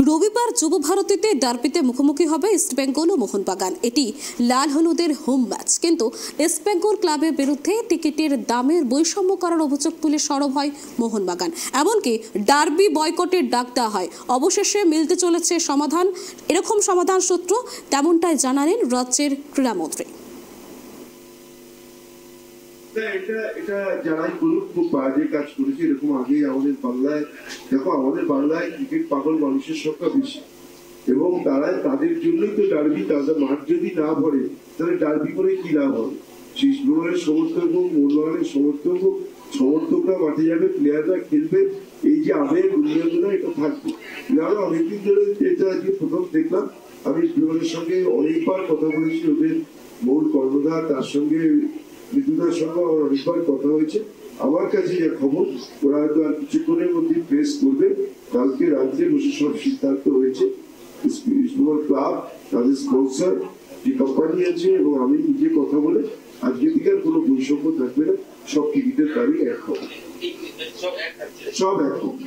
রবিবার যুব ভারতীতে ডার্বিতে মুখোমুখি হবে ইস্টবেঙ্গল ও মোহনবাগান। এটি লাল হলুদের হোম ম্যাচ, কিন্তু ইস্টবেঙ্গল ক্লাবের বিরুদ্ধে টিকিটের দামের বৈষম্য করার অভিযোগ তুলে সরব হয় মোহনবাগান। এমনকি ডার্বি বয়কটের ডাক দেওয়া হয়। অবশেষে মিলতে চলেছে সমাধান, এরকম সমাধান সূত্র তেমনটাই জানালেন রাজ্যের ক্রীড়ামন্ত্রী। এটা যারাই করুক খুব বাজে কাজ করেছে। এরকম আগে আমাদের বাংলায় দেখো, আমাদের বাংলায় ক্রিকেট পাগল মানুষের সংখ্যা বেশি এবং তাদের জন্যই তো ডার্বি। তাদের মাঠ যদি না ভরে তাহলে ডার্বি করে কি লাভ হবে? ইস্টবেঙ্গলের সমর্থক হোক, মোহনবাগানের সমর্থক হোক, সমর্থকরা মাঠে যাবে, প্লেয়াররা খেলবে, এই যে আবেগ উন্নয়নগুলো এটা থাকবে। আমরা অনেকদিন ধরে এটা আজকে প্রথম দেখলাম। আমি ইস্টবেঙ্গলের সঙ্গে অনেকবার কথা বলেছি, ওদের মূল কর্ণধার তার সঙ্গে বিদ্যুতের সঙ্গে আমার অনেকবার কথা হয়েছে। আমার কাছে যে খবর, ওরা হয়তো আর কিছুক্ষণের মধ্যে প্রেস করবে। কালকে রাত্রে বসে সব সিদ্ধান্ত হয়েছে। ইস্টবেঙ্গল ক্লাব, তাদের স্পন্সর, যে কোম্পানি আছে এবং আমি নিজে কথা বলে আজকে থেকে আর কোনো বৈষম্য থাকবে না। সব টিকিটের দাবি এক হবে, সব এক হবে।